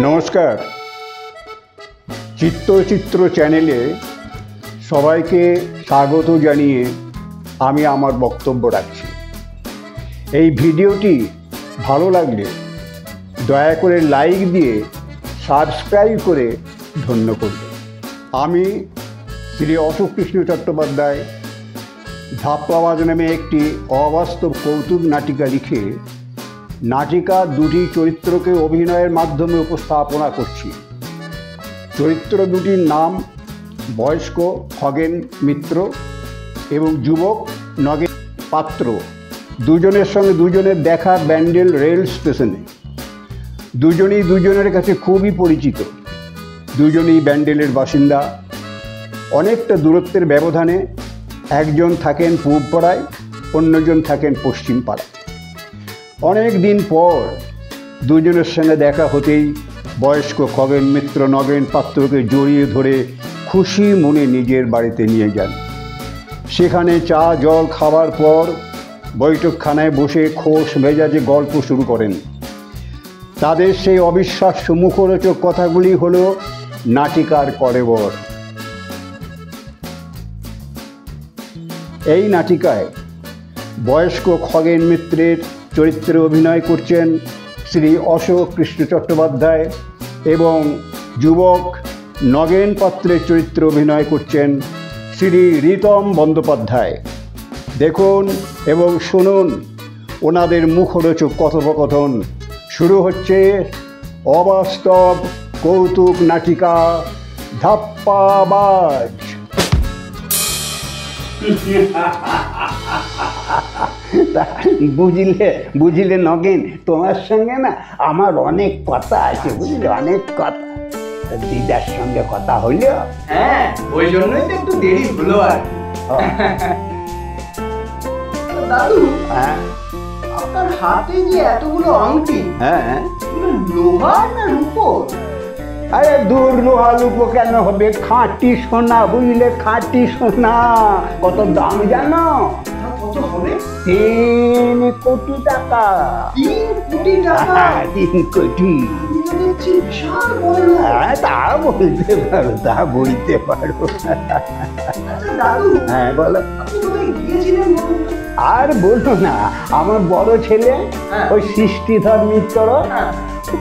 নমস্কার, চিত্রচিত্র চ্যানেলে সবাইকে স্বাগত জানিয়ে আমি আমার বক্তব্য রাখছি। এই ভিডিওটি ভালো লাগলে দয়া করে লাইক দিয়ে সাবস্ক্রাইব করে ধন্য করবেন। আমি শ্রী অশোক কৃষ্ণ চট্টোপাধ্যায় ধাপ্পাবাজ নামে একটি অবাস্তব কৌতুক নাটিকা লিখে নাটিকার দুটি চরিত্রকে অভিনয়ের মাধ্যমে উপস্থাপনা করছি। চরিত্র দুটির নাম বয়স্ক খগেন মিত্র এবং যুবক নগেন পাত্র। দুজনের সঙ্গে দুজনের দেখা ব্যান্ডেল রেল স্টেশনে। দুজনেই দুজনের কাছে খুবই পরিচিত। দুজনেই ব্যান্ডেলের বাসিন্দা। অনেকটা দূরত্বের ব্যবধানে একজন থাকেন পূব পাড়ায়, অন্যজন থাকেন পশ্চিম পাড়ায়। অনেক দিন পর দুজনের সঙ্গে দেখা হতেই বয়স্ক খগেন মিত্র নগেন পাত্রকে জড়িয়ে ধরে খুশি মনে নিজের বাড়িতে নিয়ে যান। সেখানে চা জল খাবার পর বৈঠকখানায় বসে খোশ মেজাজে গল্প শুরু করেন। তাদের সেই অবিশ্বাস্য মুখরোচক কথাগুলি হলো নাটিকার কলেবর। এই নাটিকায় বয়স্ক খগেন মিত্রের চরিত্রে অভিনয় করছেন শ্রী অশোক কৃষ্ণ চট্টোপাধ্যায় এবং যুবক নগেন পাত্রের চরিত্রে অভিনয় করছেন শ্রী ঋতম বন্দ্যোপাধ্যায়। দেখুন এবং শুনুন ওনাদের মুখরোচক কথোপকথন। শুরু হচ্ছে অবাস্তব কৌতুক নাটিকা ধাপ্পাবাজ। বুঝলে নগেন, তোমার সঙ্গে না আমার অনেক কথা আছে, বুঝলে, অনেক কথা। দিদার সঙ্গে কথা হইলো। হ্যাঁ, ওই জন্যই তো একটু দেরি হলো। আর দাদু, হ্যাঁ, আপনার হাতে যে এতগুলো আংটি, হ্যাঁ, লোহার না রূপোর? আরে দূর, লোহা লুকো কেন হবে? খাঁটি সোনা, বুঝলে, খাঁটি সোনা। কত দাম জানো? কত হবে? 3 কোটি টাকা। 3 কোটি টাকা? 3 কোটি। বিশাল বড় লোক। হ্যাঁ, তা বলতে পারো, তা বলতে পারো। আচ্ছা দাদু, হ্যাঁ বলো। আপনি কোথায় গিয়েছিলেন বলুন তো? আর বলো না, আমার বড় ছেলে ওই সৃষ্টিধর মিত্র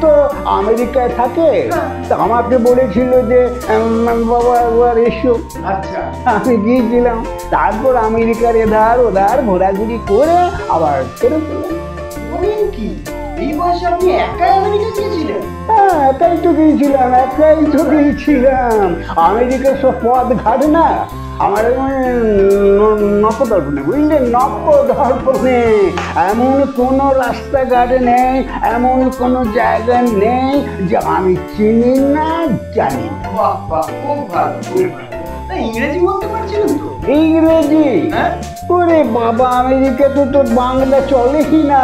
তো আমেরিকায় থাকে। তা আমাকে বলেছিল যে বাবা একবার এসো। আচ্ছা, আমি গিয়েছিলাম। তারপর আমেরিকার এধার ওধার ঘোরাঘুরি করে আবার ফেরত এলাম। বলেন কি, এই বয়সে আপনি একাই আমেরিকা গিয়েছিলেন? হ্যাঁ, একাই তো গিয়েছিলাম। আমেরিকার সব পথ ঘাট না আমার নবদর্পণে, বুঝলে, নবদর্পণে এমন কোনো রাস্তাঘাট নেই, এমন কোনো জায়গা নেই যে আমি চিনি না, জানি না। বাহ বাহ, খুব ভালো, খুব ভালো। ইংরেজি বলতে পারছিলেন তো? ইংরেজি? হ্যাঁ। ওরে বাবা, আমেরিকাতে তো বাংলা চলেই না,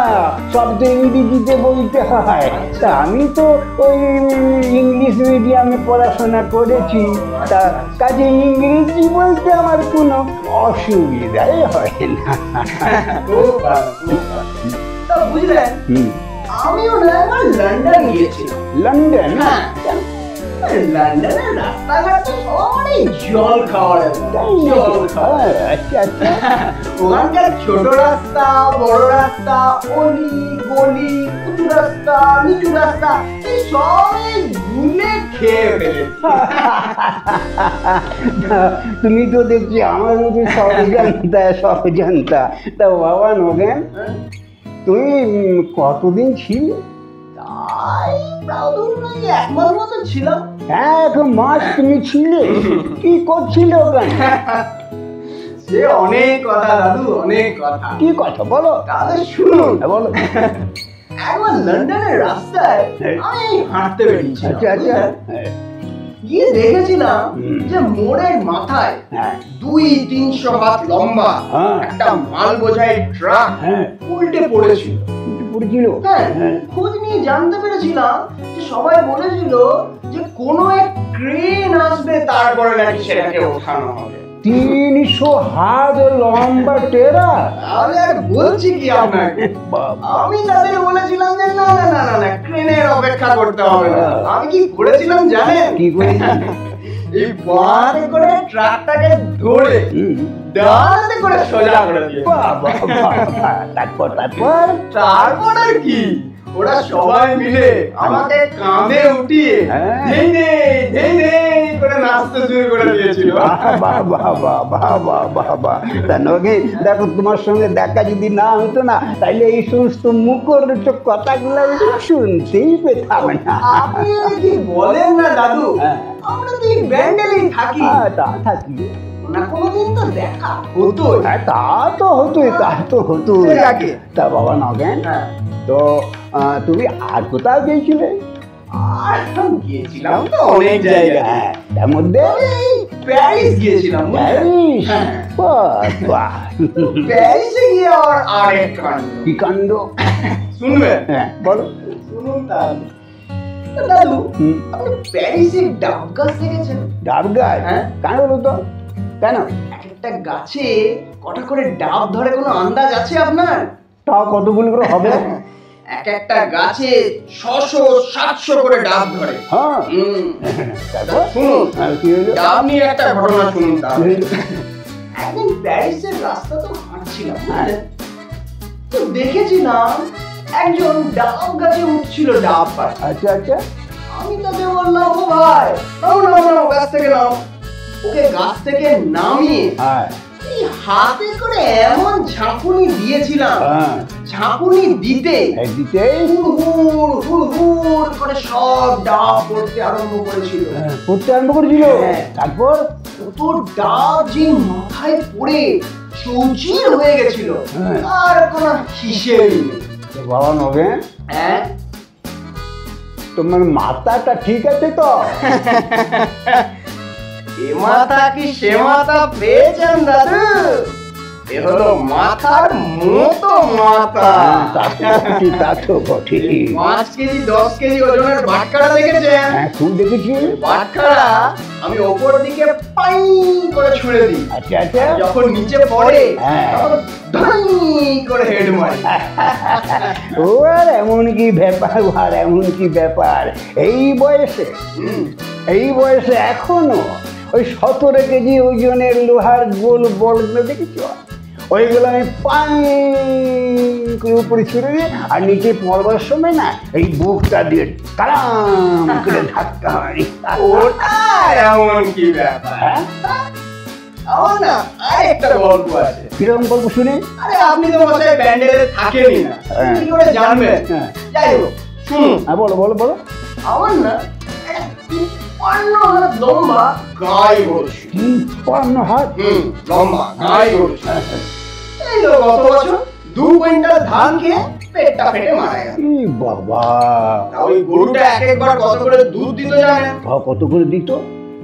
সব তো ইংরেজিতে বলতে হয়। তা আমি তো ওই ইংলিশ মিডিয়ামে পড়াশোনা করেছি, তা কাজে ইংরেজি বলতে আমার কোনো অসুবিধাই হয় না। খুব ভালো, খুব ভালো। তা বুঝলেন, আমিও না একবার লন্ডন গিয়েছিলাম। লন্ডন? হ্যাঁ, লন্ডনের রাস্তাঘাট তো সবারই জল খাওয়ার। আচ্ছা আচ্ছা। ওখানকার ছোট রাস্তা, বড় রাস্তা, অলি গলি, উঁচু রাস্তা, নিচু রাস্তা, এই সবই ঘুরে খেয়ে ফেলেছি। তুমি তো দেখছি আমার মতো সব জানতা। তা বাবা নগেন, তুমি কতদিন ছিলে? তাই প্রায় ধরুন 1 মাস মতো ছিলাম। 1 মাস তুমি ছিলে? কি করছিলে ওখানে? সে অনেক কথা দাদু, অনেক কথা। কি কথা বলো? তাহলে শুনুন। বলো। একবার লন্ডনের রাস্তায় আমি হাঁটতে বেরিয়েছিলাম। আচ্ছা আচ্ছা। গিয়ে দেখেছিলাম যে মোড়ের মাথায় 200-300 হাত লম্বা একটা মাল বোঝাই ট্রাক উল্টে পড়েছিল। হ্যাঁ, খোঁজ নিয়ে জানতে পেরেছিলাম যে সবাই বলেছিল যে কোনো এক ক্রেন আসবে, তারপরে নাকি সেটাকে ওঠানো হবে। 300 হাত লম্বা টেরা? আমি আর বলছি কি আপনাকে, আমি তাদের বলেছিলাম যে না, না না না না না, ক্রেনের অপেক্ষা করতে হবে না। আমি কি করেছিলাম জানেন? কি করেছিলেন? এই বাঁধে করে ট্রাকটাকে ধরে ডানাতে করে সোজা করে দিয়ে। তারপর তারপর আর কি, ওরা সবাই মিলে আমাকে কাঁধে উঠিয়ে ধেই ধেই করে নাচতে শুরু করে দিয়েছিল। তা নগেন, দেখো তোমার সঙ্গে দেখা যদি না হতো না, তাইলে এই সমস্ত মুখরোচক কথাগুলো আমি শুনতেই পেতাম না। আপনি কি বলেন না দাদু, আমরা তো এই ব্যান্ডেলেই থাকি। তা থাকি না, কোনোদিন তো দেখা হতো। তা তো হতোই, তা বাবা নগেন, তো তুমি আর কোথাও গিয়েছিলে? আর গিয়েছিলাম তো অনেক জায়গায়, তার মধ্যে প্যারিস গিয়েছিলাম। প্যারিস? বাহ, প্যারিসে গিয়ে আরেক কাণ্ড। কি কাণ্ড? শুনবেন? হ্যাঁ বলো। শুনুন তাহলে। দাদু, আপনি প্যারিসে ডাব গাছ দেখেছেন? ডাব গাছ? কেন বলো তো, কেন? একটা গাছে কটা করে ডাব ধরে কোনো আন্দাজ আছে আপনার? তাও কতগুলো করে হবে? এক একটা গাছে 600-700 করে ডাব ধরে। হ্যাঁ, শুনুন, কি হলো? ডাব নিয়ে একটা ঘটনা শুনুন তাহলে। একদিন প্যারিসের রাস্তা তো হাঁটছিলাম, তো দেখেছিলাম একজন ডাব গাছে উঠছিল ডাব পাড়ে। আচ্ছা আচ্ছা। আমি তাকে বললাম, ও ভাই নাও গাছ থেকে নাও। ওকে গাছ থেকে নামিয়ে এই হাতে করে এমন ঝাঁকুনি দিয়েছিলাম, ঝাঁকুনি দিতে হুড় করে সব ডাব পড়তে আরম্ভ করেছিল। তারপর কত ডাব যে মাথায় পড়ে চৌচির হয়ে গেছিল, আর কোনো হিসেবই নেই। বাবা নগেন, তোমার মাথাটা ঠিক আছে তো? এ মাথা কি সে মাথা পেয়েছেন দাদু? এ হলো মাথার মতো মাথা। তা তো বটে। 5 কেজি 10 কেজি ওজনের বাটখারা দেখেছেন? খুব দেখেছি। বাটখারা আমি ওপর দিকে পাই করে ছুঁড়ে দিই। আচ্ছা আচ্ছা। যখন নিচে পড়ে তখন ধাই করে হেড মারি। ও আর এমন কি ব্যাপার, এই বয়সে এখনো ওই 17 কেজি ওজনের লোহার গোল বলগুলো দেখেছো? ওইগুলো আমি উপরে ছুড়ে দিই, আর নিচে পড়বার সময় না এই বুকটা দিয়ে কালাম করে ধাক্কা মারি। ওটা এমন কি ব্যাপার? না, আরেকটা গল্প আছে। কিরকম গল্প শুনে? আরে আপনি তো মশাই ব্যান্ডেলে থাকেনই না, কি করে জানবেন? যাই হোক, শুনুন। বলো। আমার না 53 হাত লম্বা গাই গরু। 53 হাত লম্বা গাই গরু। এই তো গত বছর 2 কুইন্টাল ধান খেয়ে পেটটা ফেটে মারা গেল। বাবা! ওই গরুটা একবার কত করে দুধ দিত জানেন? কত করে দিত?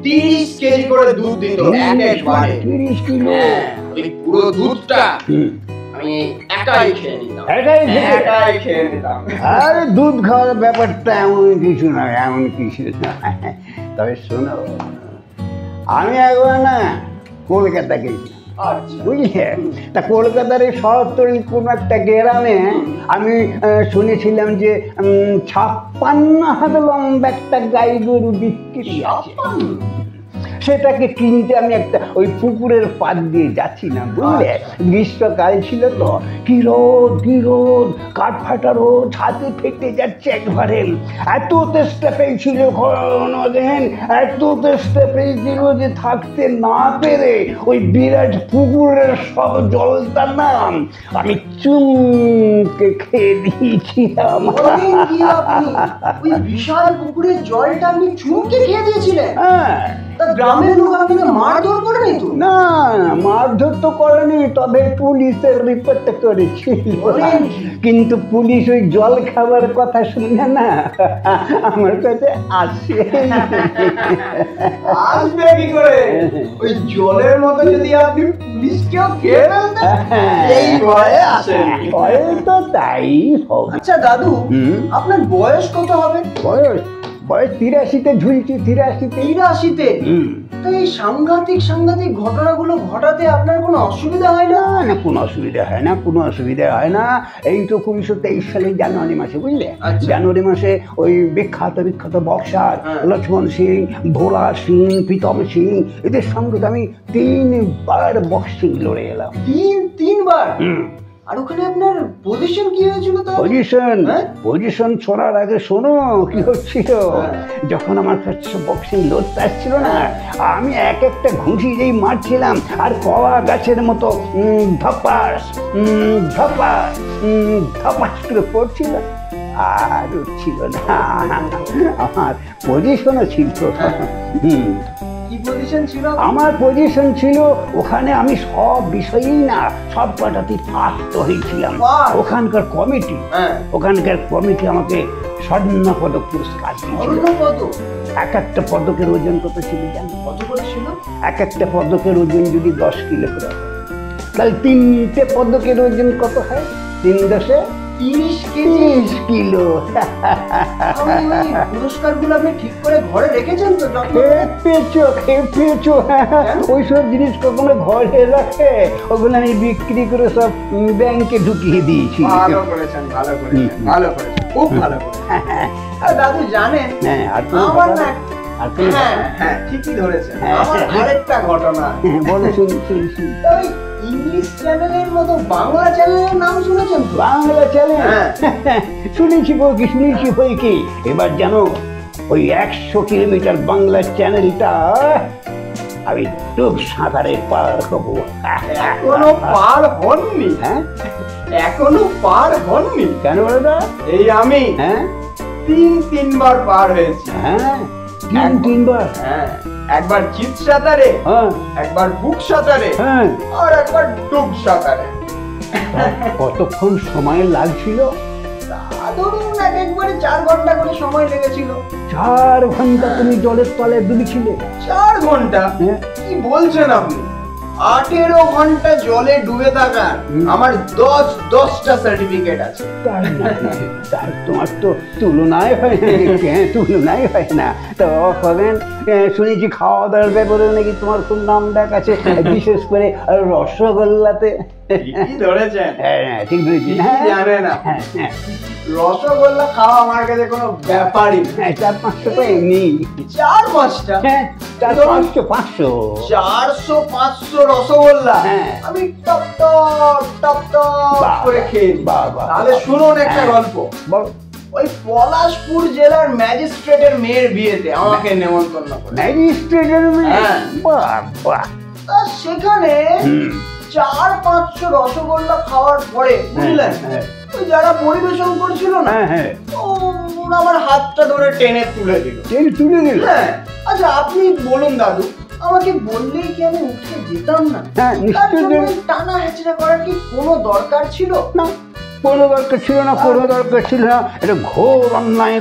30 কেজি করে দুধ দিত একবারে। 30 কিলো? ওই পুরো দুধটা আমি একাই খেয়ে নিতাম। আরে দুধ খাওয়ার ব্যাপারটা এমন কিছু না। তবে শোনো, আমি একবার না কলকাতা গেছিলাম, বুঝলে? তা কলকাতার এই শহরতলির কোন একটা গ্রামে আমি শুনেছিলাম যে 56 হাত লম্বা একটা গাই গরু বিক্রি আছে। সেটাকে কিনতে আমি একটা ওই পুকুরের পাড় দিয়ে যাচ্ছিলাম, বুঝলে? গ্রীষ্মকাল ছিল তো, কি রোদ, কাঠ ফাটা রোদ, হাতে ফেটে যাচ্ছে একবারে। এত তেষ্টা পেয়েছিল যে থাকতে না পেরে ওই বিরাট পুকুরের সব জলটা নাম আমি চুমকে খেয়ে দিয়েছিলাম। ওই বিশাল পুকুরের জলটা আপনি চুমকে খেয়ে দিয়েছিলেন? গ্রামের লোক আপনাকে মারধর করেনি তো? না, মারধর তো করেনি, তবে পুলিশের রিপোর্ট করেছিল। কিন্তু পুলিশ ওই জল খাবার কথা শুনে না আমার কাছে আসবে কি করে? ওই জলের মতো যদি আপনি পুলিশকেও খেয়ে ফেলতেন, এই ভয়ে আসেনি। হয়তো তাই হবে। আচ্ছা দাদু, আপনার বয়স কত হবে? বয়স বয়স 83-তে ঝুলছি, 83-তে। 83-তে? তো এই সাংঘাতিক সাংঘাতিক ঘটনাগুলো ঘটাতে আপনার কোনো অসুবিধা হয় না? না, কোনো অসুবিধা হয় না, কোনো অসুবিধা হয় না। এই তো 1923 সালের জানুয়ারি মাসে, বুঝলে, জানুয়ারি মাসে ওই বিখ্যাত বিখ্যাত বক্সার লক্ষ্মণ সিং, ভোলা সিং, প্রীতম সিং, এদের সঙ্গে তো আমি 3বার বক্সিং লড়ে এলাম। 3বার? আর ওখানে আপনার পজিশন কি হয়েছিল? পজিশন শোনার আগে শোনো কি হচ্ছিল। যখন আমার কাছে বক্সিং লড়তে আসছিল না, আমি এক একটা ঘুষি যেই মারছিলাম আর কলা গাছের মতো ধপাস ধপাস ধপাস করে পড়ছিল, আর উঠছিল না। আমার পজিশনও ছিল। কি পজিশন ছিল? আমার পজিশন ছিল ওখানে, আমি সব বিষয়েই না সব কটাতেই ফার্স্ট হয়েছিলাম। ওখানকার কমিটি আমাকে স্বর্ণ পদক পুরস্কার দিয়েছিল। এক একটা পদকের ওজন কত ছিল জানো? কত করে ছিল? এক একটা পদকের ওজন যদি 10 কিলো করে হয়, তাহলে 3টে পদকের ওজন কত হয়? 3×10 30 কিলো। পুরস্কারগুলো আপনি ঠিক করে ঘরে রেখেছেন তো? খেপেছো। ওইসব জিনিস কখনো ঘরে রাখে? ওগুলো আমি বিক্রি করে সব ব্যাংকে ঢুকিয়ে দিয়েছি। ভালো করেছেন, খুব ভালো করেছেন। দাদু জানেন, আমার না, হ্যাঁ ঠিকই ধরেছেন, আমার আরেকটা ঘটনা। বলো, শুনি। ইংলিশ চ্যানেলের মতো বাংলা চ্যানেলের নাম শুনেছেন? বাংলা চ্যানেল শুনেছি বই কি। এবার জানো, ওই 100 কিলোমিটার বাংলা চ্যানেলটা আমি ডুব সাঁতারে পার হবো। এখনো পার হননি? এখনো পার হননি? কেন বলো? এই আমি 3বার পার হয়েছি। 3বার? একবার চিত সাঁতারে, একবার বুক সাঁতারে, আর একবার ডুব সাঁতারে। কতক্ষণ সময় লাগছিল? ধরুন একবারে 4 ঘন্টা করে সময় লেগেছিল। 4 ঘন্টা তুমি জলের তলে ডুবেছিলে? 4 ঘন্টা? কি বলছেন আপনি? 18 ঘন্টা জলে ডুবে থাকার আমার 10টা সার্টিফিকেট আছে। তোমার তো তুলনায় হয় না। তো হবেন, শুনেছি খাওয়া দাওয়ার ব্যাপারে নাকি তোমার খুব নাম ডাক আছে, বিশেষ করে রসগোল্লাতে। ঠিকই ধরেছেন। ঠিক ধরেছি। জানে না, রসগোল্লা খাওয়া আমার কাছে কোনো ব্যাপারই না। 4-5টা তো এমনি। 4-5টা? 400-500 রসগোল্লা আমি টপ করে খেয়েছি। তাহলে শুনুন একটা গল্প। ওই পলাশপুর জেলার ম্যাজিস্ট্রেটের মেয়ের বিয়েতে আমাকে নেমন্তন্ন করে। ম্যাজিস্ট্রেটের মেয়ে? বাহ। সেখানে 400-500 রসগোল্লা খাওয়ার পরে, বুঝলেন, যারা পরিবেশন করছিল না, আমার হাতটা ধরে টেনে তুলে দিল। আচ্ছা আপনি বলুন দাদু, আমাকে বললেই কি আমি উঠে যেতাম না? টানা হেঁচড়া করার কি কোনো দরকার ছিল? না, কোনো দরকার ছিল না। এটা ঘোর অন্যায়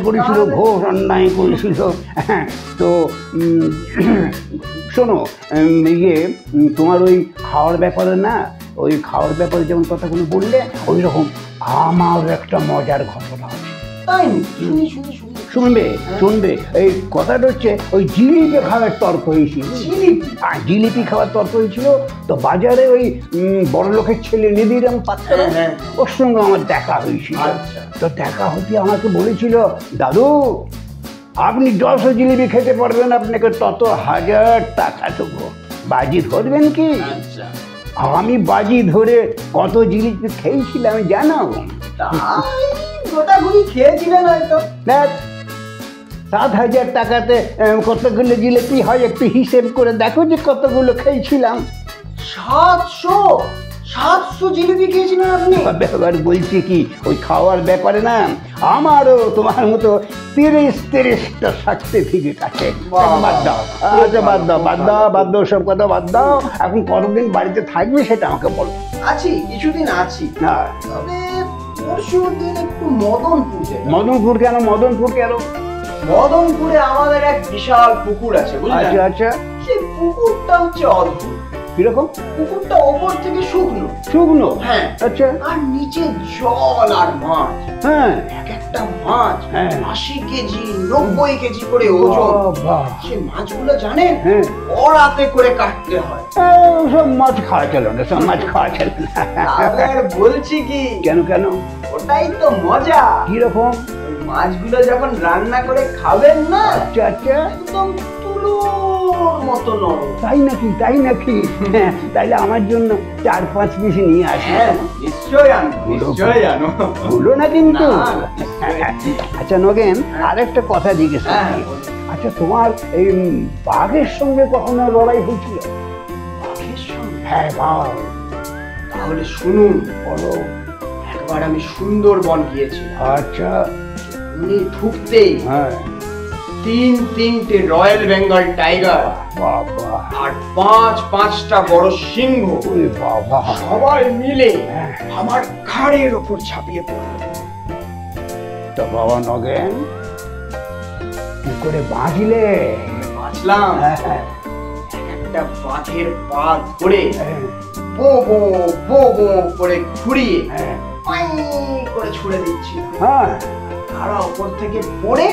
করেছিল। তো শোনো, তোমার ওই খাওয়ার ব্যাপারে না, ওই খাওয়ার ব্যাপারে যেমন কথাগুলো বললে, ওই রকম আমার একটা মজার ঘটনা আছে। তাই? শুনবে। এই কথাটা হচ্ছে, ওই জিলিপি খাওয়ার তর্ক হয়েছিল। জিলিপি খাওয়ার তর্ক হয়েছিল। তো বাজারে ওই বড় লোকের ছেলে নিধিরাম পাত্র, ওর সঙ্গে আমার দেখা হয়েছিল। তো দেখা হতে আমাকে বলেছিল, দাদু আপনি 10 জিলিপি খেতে পারবেন, আপনাকে তত 1000 টাকা দেবো, বাজি ধরবেন কি? আমি বাজি ধরে কত জিলিপি খেয়েছিলাম জানো? গোটাগুলি খেয়েছিলেন হয়তো। 7,000 টাকাতে কতগুলো জিলিপি হয় একটু হিসেব করে দেখো যে কতগুলো খেয়েছিলাম। 700 জিলিপি খেয়েছিলেন আপনি? ব্যাপার বলছি কি, ওই খাওয়ার ব্যাপারে না আমারও তোমার মতো 30-30টা সার্টিফিকেট আছে। বাদ দাও সব কথা বাদ দাও। এখন কতদিন বাড়িতে থাকবে সেটা আমাকে বলো। কিছুদিন আছি। তবে পরশু দিন একটু মদনপুর কেন? মদনপুরে আমাদের এক বিশাল পুকুর আছে, বুঝলেন? আচ্ছা। সেই পুকুরটা হচ্ছে অদ্ভুত। কিরকম? পুকুরটা ওপর থেকে শুকনো। আচ্ছা। আর নিচে জল আর মাছ। এক একটা মাছ 80 কেজি 90 কেজি করে ওজন। সে মাছগুলো জানেন ওরাতে করে কাটতে হয়। সব মাছ খাওয়া চলো না, সব মাছ খাওয়া চলো না। আর বলছি কি, কেন কেন? ওটাই তো মজা। কিরকম? মাছগুলো যখন রান্না করে খাবেন না, আচ্ছা আচ্ছা, একদম তুলোর মতো নরম। তাই নাকি? তাই নাকি? তাইলে আমার জন্য 4-5 পিস নিয়ে আসি। নিশ্চয়ই আনো, নিশ্চয়ই আনো। ভুলো না কিন্তু। আচ্ছা নগেন, আরেকটা কথা জিজ্ঞেস করি। আচ্ছা, তোমার এই বাঘের সঙ্গে কখনো লড়াই হয়েছিল? বাঘের সঙ্গে? হ্যাঁ বাঘ। তাহলে শুনুন। বলো। একবার আমি সুন্দরবন গিয়েছিলাম। আচ্ছা। উনি ঢুকতেই হ্যাঁ 3-3টে রয়্যাল বেঙ্গল টাইগার বাবা আর 5-5টা বড় সিংহ বাবা সবাই মিলে আমার ঘাড়ের ওপর ঝাঁপিয়ে পড়ল। তো বাবা নগেন, কি করে বাঁচলে? বাঁচলাম। একটা বাঘের পা ধরে বো বো বো বো করে ঘুরিয়ে করে ছুড়ে দিচ্ছি। তারা ওপর থেকে পড়ে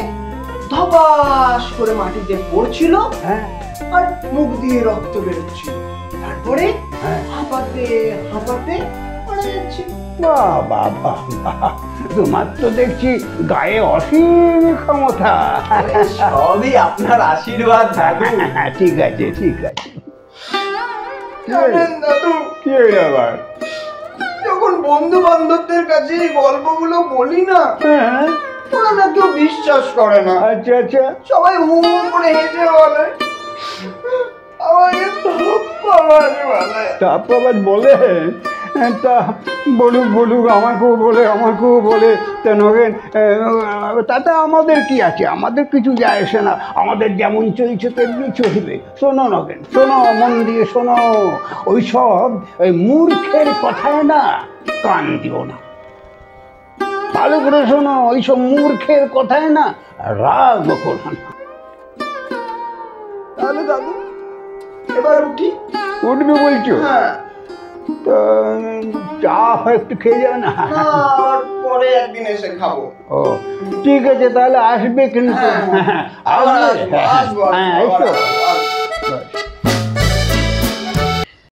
ধপাস করে মাটিতে পড়ছিল আর মুখ দিয়ে রক্ত বেরোচ্ছিল। তারপরে হাঁপাতে হাঁপাতে মারা যাচ্ছে। বাবা বাবা, তোমার তো দেখছি গায়ে অসীম ক্ষমতা। সবই আপনার আশীর্বাদ দাদু। ঠিক আছে ঠিক আছে। জানেন দাদু, কি হলো আবার? যখন বন্ধু বান্ধবদের কাছে এই গল্পগুলো বলি না, ওরা না কেউ বিশ্বাস করে না। আচ্ছা আচ্ছা। সবাই হু করে হেসে বলে, আমাকে তাপ্পাবাদ বলে। তা বলুক বলুক, আমাকেও বলে আমাকেও বলে। তা নগেন, তাতে আমাদের কি আছে? আমাদের কিছু যায় আসে না। আমাদের যেমন চলছে তেমনি চলবে। শোনো নগেন, শোনো, মন দিয়ে শোনো। ওইসব ওই মূর্খের কথায় না কান দিও না। ভালো করে শোনো, ওইসব মূর্খের কথায় না রাগ করো না। তাহলে দাদু এবার উঠি? উঠবে বলছো? হ্যাঁ। চা একটু খেয়ে যাবে না? আর পরে একদিন এসে খাবো। ও ঠিক আছে, তাহলে আসবে কিন্তু। আসবো।